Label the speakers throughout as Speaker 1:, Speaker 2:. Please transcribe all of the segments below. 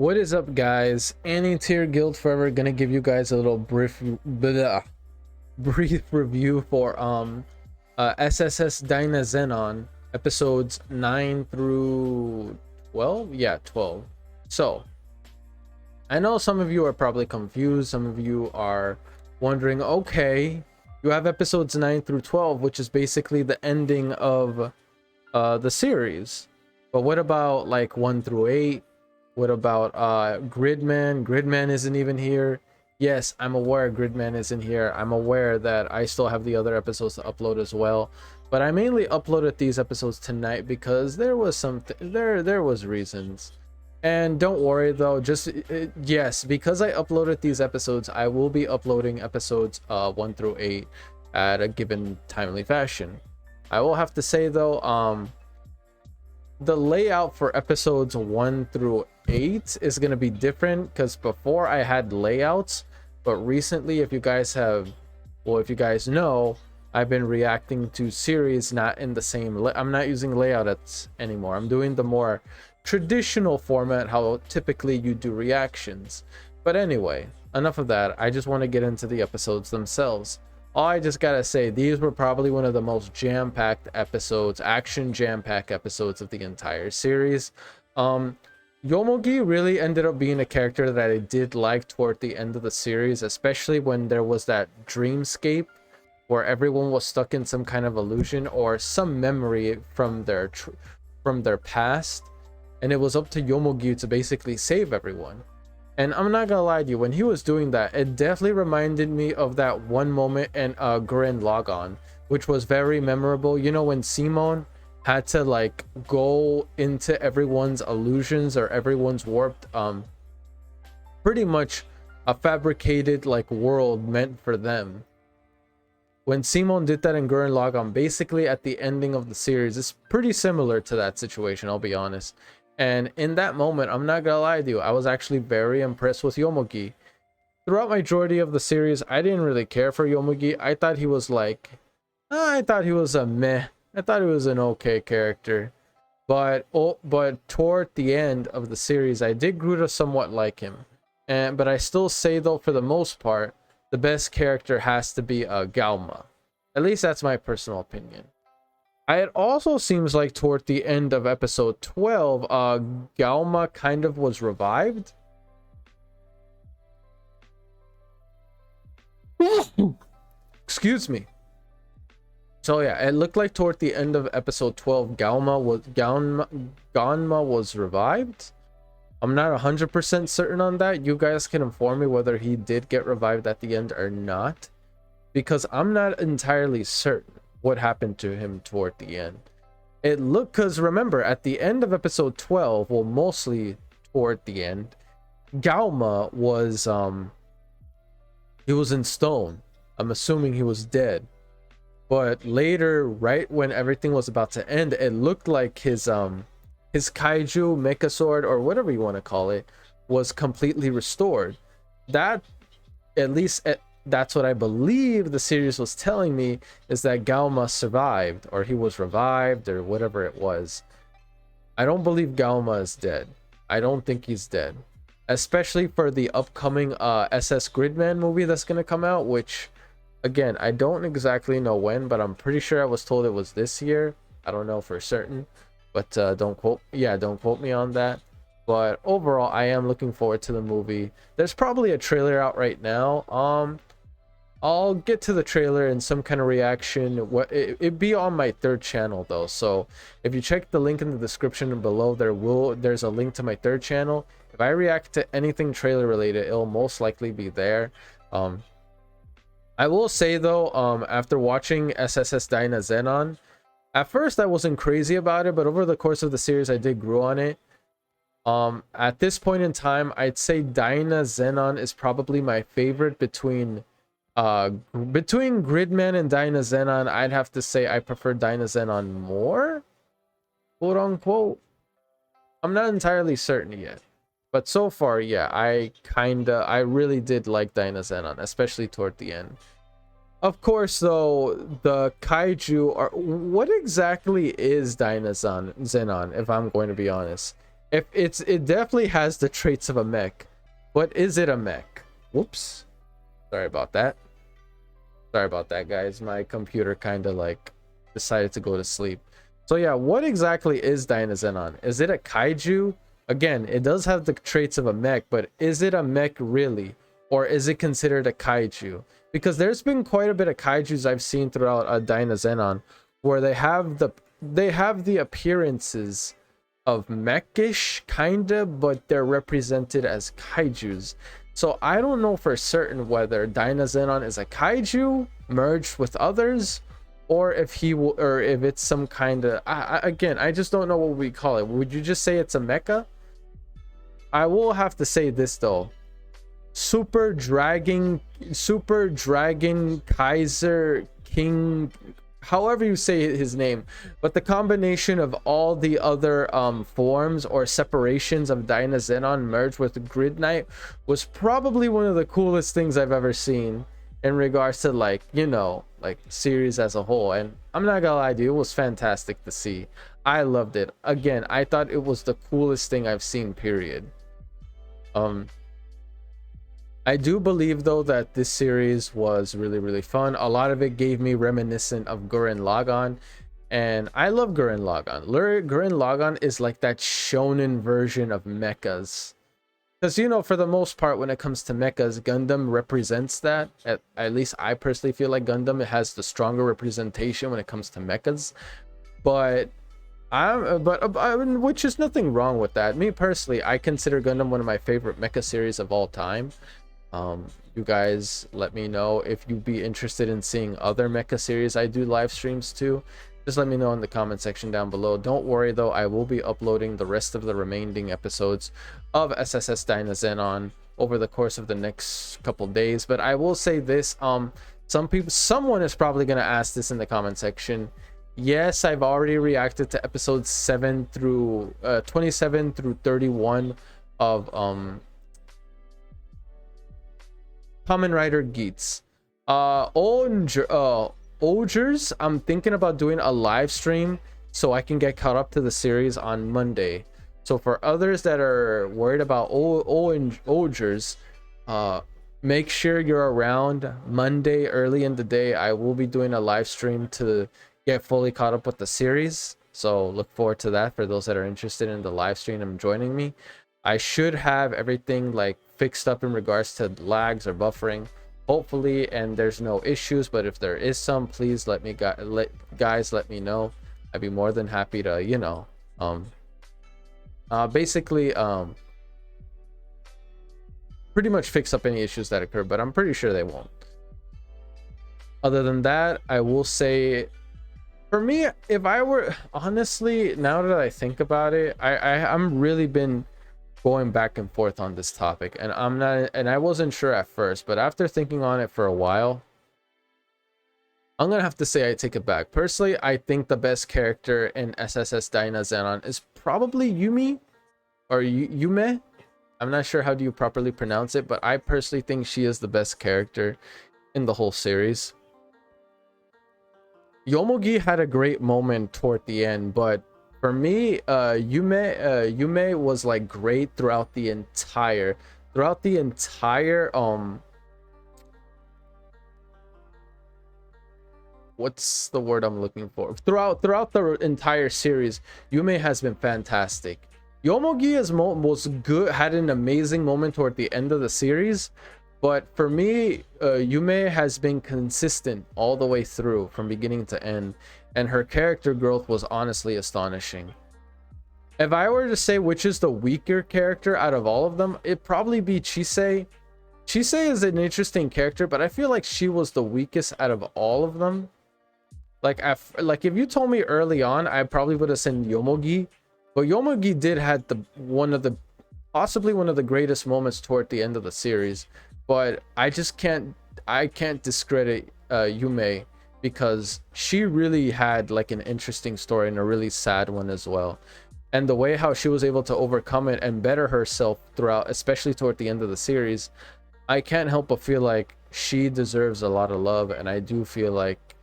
Speaker 1: What is up, guys? Anti-tier guild forever gonna give you guys a little brief review for SSSS.DYNAZENON episodes 9 through 12. Yeah, 12. So I know some of you are probably confused. Some of you are wondering, okay, you have episodes 9 through 12, which is basically the ending of the series, but what about like 1 through 8? What about Gridman? Gridman isn't even here. Yes, I'm aware Gridman isn't here. I'm aware that I still have the other episodes to upload as well, but I mainly uploaded these episodes tonight because there was something there was reasons. And don't worry though, yes, because I uploaded these episodes, I will be uploading episodes 1 through 8 at a given timely fashion. I will have to say though, the layout for episodes 1 through 8 is going to be different, because before I had layouts, but recently, if you guys know, I've been reacting to series not in the same I'm not using layouts anymore. I'm doing the more traditional format, how typically you do reactions. But anyway, enough of that. I just want to get into the episodes themselves. I just gotta say, these were probably one of the most jam-packed episodes, action jam-packed episodes of the entire series. Yomogi really ended up being a character that I did like toward the end of the series, especially when there was that dreamscape where everyone was stuck in some kind of illusion or some memory from their past, and it was up to Yomogi to basically save everyone. And I'm not gonna lie to you, when he was doing that, it definitely reminded me of that one moment in Gurren Lagann, which was very memorable. You know, when Simon had to like go into everyone's illusions or everyone's warped, pretty much a fabricated like world meant for them. When Simon did that in Gurren Lagann, basically at the ending of the series, it's pretty similar to that situation, I'll be honest. And in that moment, I'm not gonna lie to you, I was actually very impressed with Yomogi. Throughout majority of the series, I didn't really care for Yomogi. I thought he was like, I thought he was a meh. I thought he was an okay character. But toward the end of the series, I did grow to somewhat like him. But I still say though, for the most part, the best character has to be Galma. At least that's my personal opinion. It also seems like toward the end of episode 12, Galma kind of was revived. Excuse me. So yeah, it looked like toward the end of episode 12, Ganma was revived. I'm not 100% certain on that. You guys can inform me whether he did get revived at the end or not, because I'm not entirely certain what happened to him toward the end. It looked, because remember, at the end of episode 12, well, mostly toward the end, Galma was he was in stone. I'm assuming he was dead. But later, right when everything was about to end, it looked like his kaiju mecha sword, or whatever you want to call it, was completely restored. That, at least that's what I believe the series was telling me, is that Galma survived, or he was revived, or whatever it was. I don't believe Galma is dead. I don't think he's dead, especially for the upcoming SS.GRIDMAN movie that's going to come out, which, again, I don't exactly know when, but I'm pretty sure I was told it was this year. I don't know for certain, but don't quote me on that. But overall, I am looking forward to the movie. There's probably a trailer out right now. I'll get to the trailer in some kind of reaction. It'd be on my third channel though, so if you check the link in the description below, there's a link to my third channel. If I react to anything trailer related, it'll most likely be there. I will say though, after watching SSS.DYNAZENON, at first I wasn't crazy about it, but over the course of the series I did grow on it. At this point in time, I'd say DYNAZENON is probably my favorite between Gridman and DYNAZENON. I'd have to say I prefer DYNAZENON more, quote unquote. I'm not entirely certain yet, but so far, yeah, I really did like DYNAZENON, especially toward the end. Of course, though, the kaiju are... What exactly is DYNAZENON, if I'm going to be honest? If it definitely has the traits of a mech, but is it a mech? Whoops. Sorry about that. Sorry about that, guys. My computer kind of like decided to go to sleep. So yeah, what exactly is Dynazenon? Is it a kaiju? Again, it does have the traits of a mech, but is it a mech really? Or is it considered a kaiju? Because there's been quite a bit of kaijus I've seen throughout Dynazenon where they have the appearances of mechish kinda, but they're represented as kaijus. So I don't know for certain whether Dynazenon is a kaiju merged with others, or if he will, or if it's some kind of. Again, I just don't know what we call it. Would you just say it's a mecha? I will have to say this though. Super Dragon Kaiser King, however you say his name, but the combination of all the other forms or separations of Dynazenon merged with GRIDKNIGHT was probably one of the coolest things I've ever seen in regards to, like, you know, like series as a whole. And I'm not gonna lie to you, it was fantastic to see. I loved it. Again, I thought it was the coolest thing I've seen, period. I do believe though that this series was really fun. A lot of it gave me reminiscent of Gurren Lagann, and I love Gurren Lagann. Gurren Lagann is like that shonen version of mechas, because, you know, for the most part when it comes to mechas, Gundam represents that. At least I personally feel like Gundam, it has the stronger representation when it comes to mechas. But which is nothing wrong with that. Me personally, I consider Gundam one of my favorite mecha series of all time. You guys let me know if you'd be interested in seeing other mecha series I do live streams to. Just let me know in the comment section down below. Don't worry though, I will be uploading the rest of the remaining episodes of SSS.DYNAZENON over the course of the next couple days. But I will say this, someone is probably going to ask this in the comment section. Yes, I've already reacted to episodes 27 through 31 of Kamen Rider Geats. Ogers, I'm thinking about doing a live stream so I can get caught up to the series on Monday. So for others that are worried about Ogers, make sure you're around Monday early in the day. I will be doing a live stream to get fully caught up with the series. So look forward to that for those that are interested in the live stream and joining me. I should have everything like fixed up in regards to lags or buffering, hopefully, and there's no issues. But if there is some, please let me guys let me know. I'd be more than happy to, you know, basically pretty much fix up any issues that occur, but I'm pretty sure they won't. Other than that, I will say, for me, if I were, honestly, now that I think about it, I'm really been going back and forth on this topic, and I wasn't sure at first, but after thinking on it for a while, I'm gonna have to say I take it back. Personally, I think the best character in SSS.DYNAZENON is probably Yumi or Yume. I'm not sure how do you properly pronounce it, but I personally think she is the best character in the whole series. Yomogi had a great moment toward the end, but for me, Yume was like great throughout the entire what's the word I'm looking for? Throughout the entire series, Yume has been fantastic. Yomogi was good, had an amazing moment toward the end of the series, but for me, Yume has been consistent all the way through from beginning to end, and her character growth was honestly astonishing. If I were to say which is the weaker character out of all of them, it'd probably be Chisei. Chisei is an interesting character, but I feel like she was the weakest out of all of them. Like if you told me early on, I probably would have said Yomogi, but Yomogi did had possibly one of the greatest moments toward the end of the series. But I can't discredit Yume, because she really had like an interesting story and a really sad one as well. And the way how she was able to overcome it and better herself throughout, especially toward the end of the series, I can't help but feel like she deserves a lot of love. And I do feel like,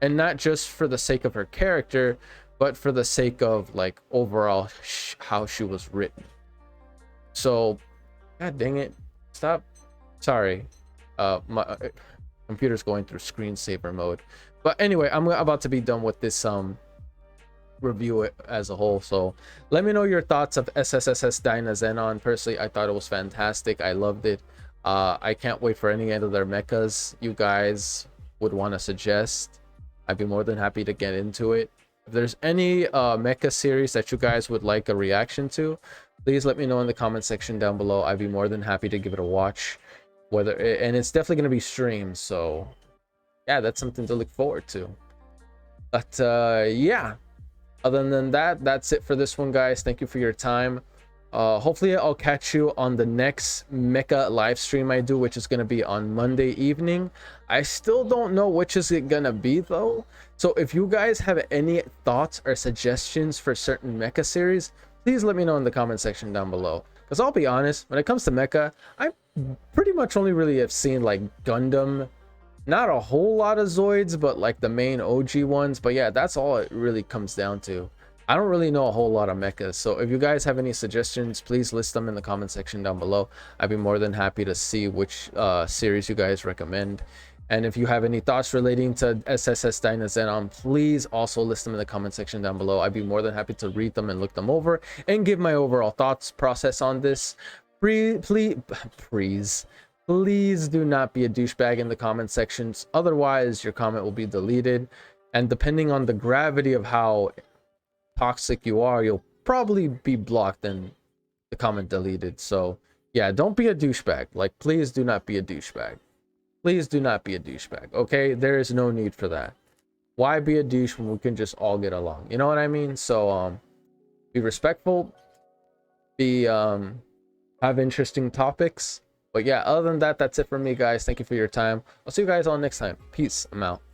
Speaker 1: and not just for the sake of her character, but for the sake of like overall how she was written. So god dang it, stop. Sorry, my computer's going through screensaver mode. But anyway, I'm about to be done with this review it as a whole. So let me know your thoughts of SSSS.DYNAZENON. Personally, I thought it was fantastic. I loved it. I can't wait for any of their mechas you guys would want to suggest. I'd be more than happy to get into it. If there's any mecha series that you guys would like a reaction to, please let me know in the comment section down below. I'd be more than happy to give it a watch. And it's definitely going to be streamed, so yeah, that's something to look forward to. But yeah, other than that, that's it for this one, guys. Thank you for your time. Hopefully I'll catch you on the next mecha live stream I do, which is going to be on Monday evening. I still don't know which is it gonna be though, so if you guys have any thoughts or suggestions for certain mecha series, please let me know in the comment section down below. Because I'll be honest, when it comes to mecha, I pretty much only really have seen like Gundam, not a whole lot of Zoids, but like the main OG ones. But yeah, that's all it really comes down to. I don't really know a whole lot of mechas, so if you guys have any suggestions, please list them in the comment section down below. I'd be more than happy to see which series you guys recommend. And if you have any thoughts relating to SSS.DYNAZENON, please also list them in the comment section down below. I'd be more than happy to read them and look them over and give my overall thoughts process on this. Please do not be a douchebag in the comment sections, otherwise your comment will be deleted, and depending on the gravity of how toxic you are, you'll probably be blocked and the comment deleted. So yeah, don't be a douchebag. Like, please do not be a douchebag. Please do not be a douchebag, okay? There is no need for that. Why be a douche when we can just all get along? You know what I mean? So be respectful, be have interesting topics. But yeah, other than that, that's it for me, guys. Thank you for your time. I'll see you guys all next time. Peace. I'm out.